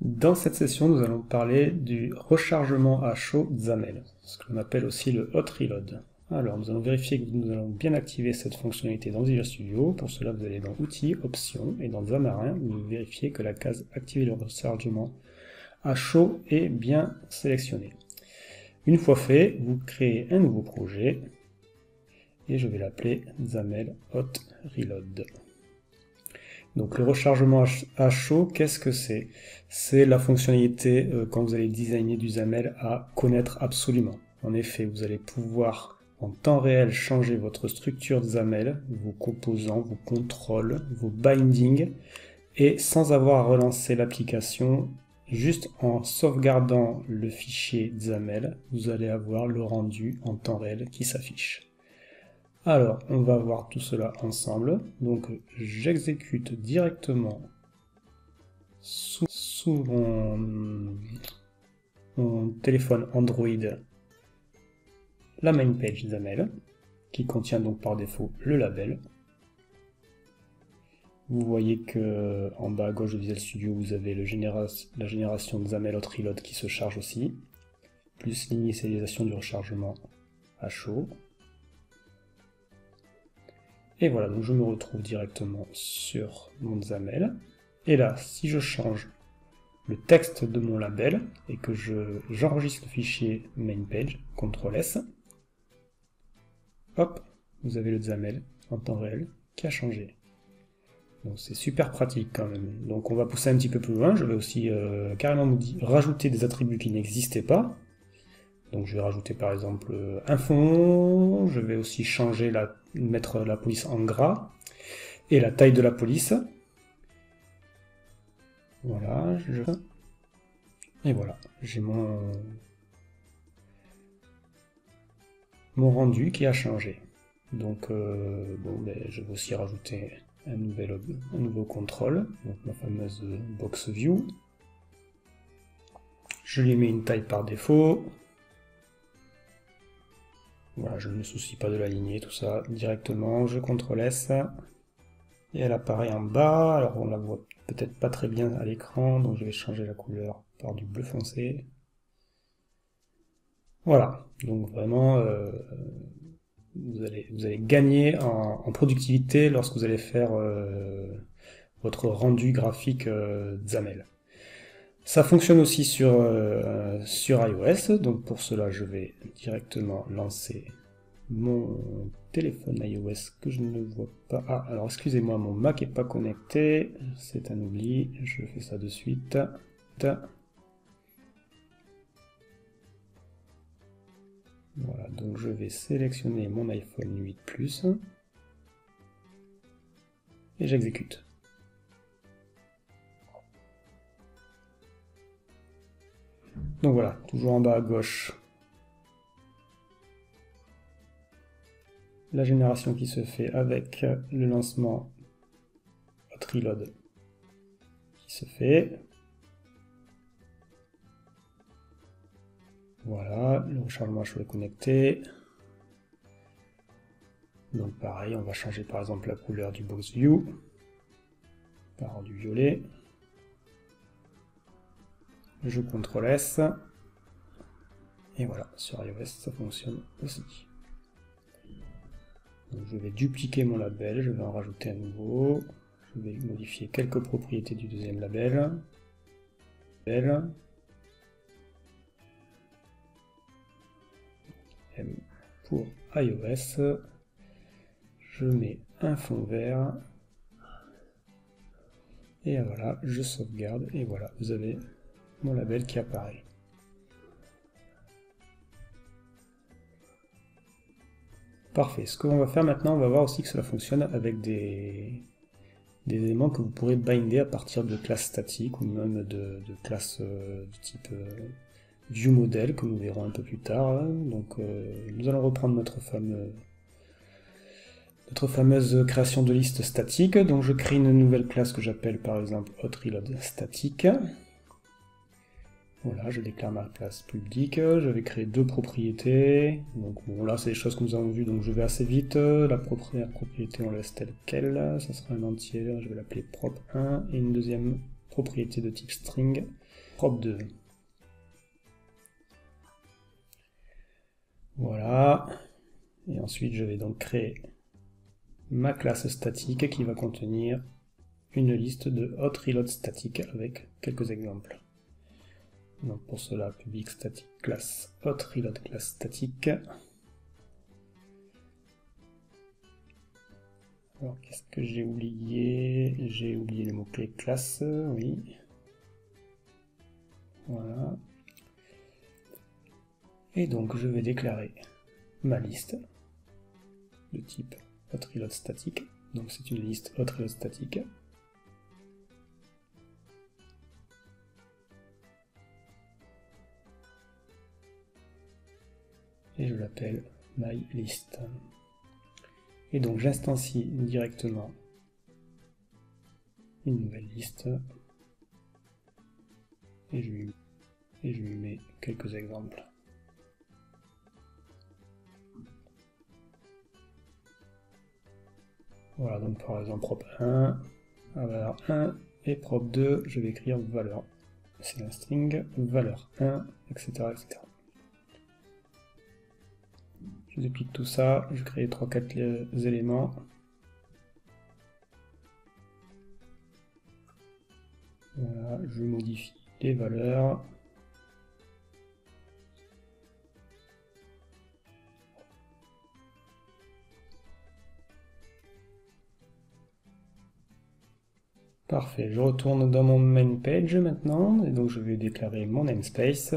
Dans cette session, nous allons parler du rechargement à chaud XAML, ce que l'on appelle aussi le hot reload. Alors, nous allons vérifier que nous allons bien activer cette fonctionnalité dans Visual Studio. Pour cela, vous allez dans Outils, Options, et dans Xamarin, vous vérifiez que la case Activer le rechargement à chaud est bien sélectionnée. Une fois fait, vous créez un nouveau projet, et je vais l'appeler XAML Hot Reload. Donc le rechargement à chaud, qu'est-ce que c'est? C'est la fonctionnalité, quand vous allez designer du XAML, à connaître absolument. En effet, vous allez pouvoir en temps réel changer votre structure XAML, vos composants, vos contrôles, vos bindings, et sans avoir à relancer l'application, juste en sauvegardant le fichier XAML, vous allez avoir le rendu en temps réel qui s'affiche. Alors, on va voir tout cela ensemble. Donc, j'exécute directement sous mon téléphone Android la main page XAML, qui contient donc par défaut le label. Vous voyez que en bas à gauche de Visual Studio, vous avez la génération de XAML Hot Reload qui se charge aussi, plus l'initialisation du rechargement à chaud. Et voilà, donc je me retrouve directement sur mon XAML. Et là, si je change le texte de mon label et que j'enregistre le fichier mainpage, CTRL S, hop, vous avez le XAML en temps réel qui a changé. Donc c'est super pratique quand même. Donc on va pousser un petit peu plus loin. Je vais aussi carrément rajouter des attributs qui n'existaient pas. Donc je vais rajouter par exemple un fond, je vais aussi mettre la police en gras, et la taille de la police. Voilà, et voilà, j'ai mon rendu qui a changé. Donc je vais aussi rajouter un nouveau contrôle, donc ma fameuse box view. Je lui mets une taille par défaut. Voilà, je ne me soucie pas de l'aligner, tout ça, directement, je CTRL S, et elle apparaît en bas. Alors on la voit peut-être pas très bien à l'écran, donc je vais changer la couleur par du bleu foncé. Voilà, donc vraiment, vous allez gagner en productivité lorsque vous allez faire votre rendu graphique XAML. Ça fonctionne aussi sur iOS, donc pour cela je vais directement lancer mon téléphone iOS que je ne vois pas. Ah, alors excusez-moi, mon Mac n'est pas connecté, c'est un oubli, je fais ça de suite. Voilà, donc je vais sélectionner mon iPhone 8 Plus et j'exécute. Donc voilà, toujours en bas à gauche, la génération qui se fait avec le lancement Hot Reload qui se fait. Voilà, le rechargement à chaud est connecté. Donc pareil, on va changer par exemple la couleur du box view par du violet. Je CTRL S. Et voilà, sur iOS ça fonctionne aussi. Donc je vais dupliquer mon label, je vais en rajouter un nouveau. Je vais modifier quelques propriétés du deuxième label. M pour iOS. Je mets un fond vert. Et voilà, je sauvegarde. Et voilà, vous avez mon label qui apparaît. Parfait. Ce que l'on va faire maintenant, on va voir aussi que cela fonctionne avec des éléments que vous pourrez binder à partir de classes statiques ou même de classes du type ViewModel que nous verrons un peu plus tard. Donc nous allons reprendre notre fameuse création de liste statique. Donc je crée une nouvelle classe que j'appelle par exemple HotReload statique. Voilà, je déclare ma classe publique, je vais créer deux propriétés. Donc bon, là c'est des choses que nous avons vues, donc je vais assez vite. La première propriété on laisse telle quelle, ça sera un entier, je vais l'appeler prop1, et une deuxième propriété de type string prop2. Voilà. Et ensuite, je vais donc créer ma classe statique qui va contenir une liste de hot reload statique avec quelques exemples. Donc pour cela, public static class hot reload class statique. Alors qu'est-ce que j'ai oublié? J'ai oublié les mots-clés classe, oui. Voilà. Et donc je vais déclarer ma liste de type hot reload statique. Donc c'est une liste hot reload statique. Et je l'appelle myList. Et donc j'instancie directement une nouvelle liste et je lui mets quelques exemples. Voilà, donc par exemple prop1 à valeur 1 et prop2, je vais écrire valeur. C'est un string, valeur 1, etc. etc. Je duplique tout ça, je crée 3-4 éléments. Voilà, je modifie les valeurs. Parfait, je retourne dans mon main page maintenant, et donc je vais déclarer mon namespace.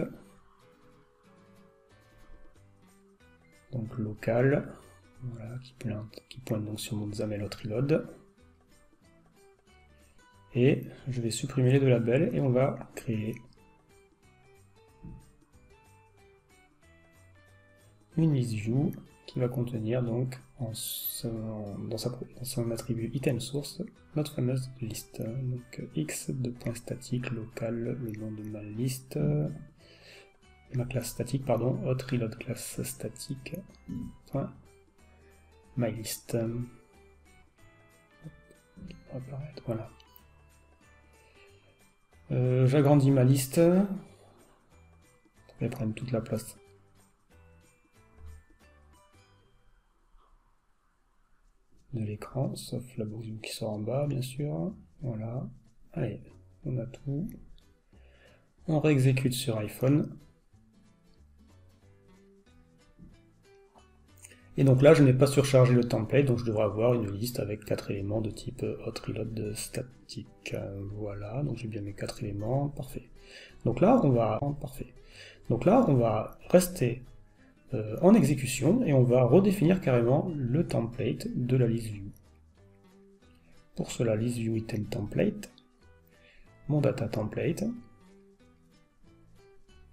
Donc local, voilà, qui pointe donc sur mon XAML hot reload. Et je vais supprimer les deux labels et on va créer une list view qui va contenir donc dans son attribut item source notre fameuse liste. Donc x de point statique local, le nom de ma liste, ma classe statique, pardon, hot reload classe statique, point, myList. Apparaître, voilà. J'agrandis ma liste pour qu'elle prenne toute la place. De l'écran, sauf la boucle qui sort en bas, bien sûr. Voilà. Allez, on a tout. On réexécute sur iPhone. Et donc là, je n'ai pas surchargé le template, donc je devrais avoir une liste avec 4 éléments de type hot reload statique. Voilà, donc j'ai bien mes 4 éléments, parfait. Donc là, on va rester en exécution et on va redéfinir carrément le template de la list view. Pour cela, list view item template, mon data template.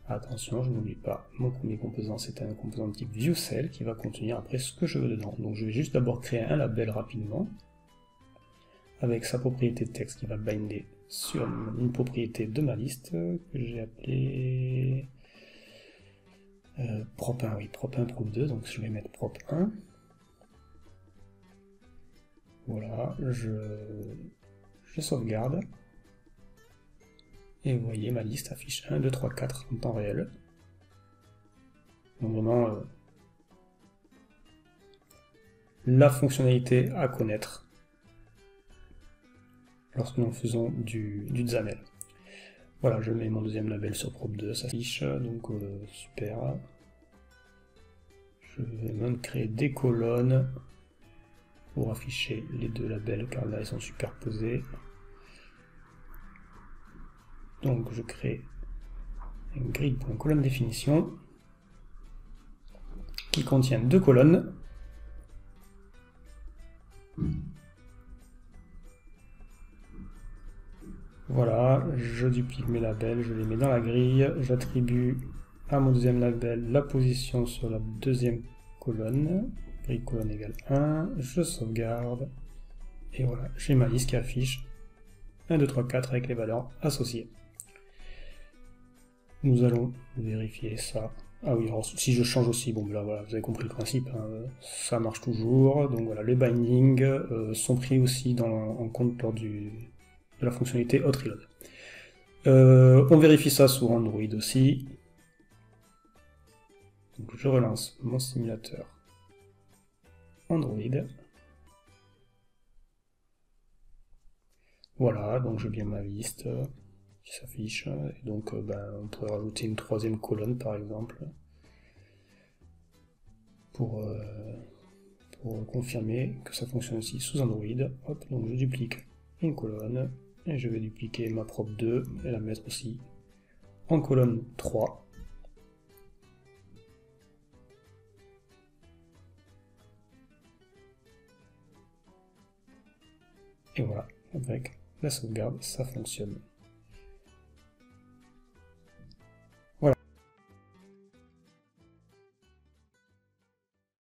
Attention, je n'oublie pas, mon premier composant c'est un composant de type viewCell qui va contenir après ce que je veux dedans. Donc je vais juste d'abord créer un label rapidement avec sa propriété de texte qui va binder sur une propriété de ma liste que j'ai appelée prop1, oui, prop1, prop2, donc je vais mettre prop1. Voilà, je sauvegarde. Et vous voyez, ma liste affiche 1, 2, 3, 4 en temps réel. Donc vraiment, la fonctionnalité à connaître lorsque nous faisons du XAML. Voilà, je mets mon deuxième label sur prop2, ça affiche, donc super. Je vais même créer des colonnes pour afficher les deux labels, car là ils sont superposés. Donc je crée une grille pour une colonne définition qui contient 2 colonnes. Voilà, je duplique mes labels, je les mets dans la grille, j'attribue à mon deuxième label la position sur la deuxième colonne, grille colonne égale 1, je sauvegarde, et voilà, j'ai ma liste qui affiche 1, 2, 3, 4 avec les valeurs associées. Nous allons vérifier ça. Ah oui, alors si je change aussi, bon là voilà, vous avez compris le principe, hein, ça marche toujours. Donc voilà, les bindings sont pris aussi en compte lors de la fonctionnalité hot reload. On vérifie ça sur Android aussi. Donc je relance mon simulateur Android. Voilà, donc j'ai bien ma liste qui s'affiche. Et donc on pourrait rajouter une troisième colonne par exemple pour confirmer que ça fonctionne aussi sous Android. Hop, donc je duplique une colonne et je vais dupliquer ma prop 2 et la mettre aussi en colonne 3. Et voilà, avec la sauvegarde, ça fonctionne.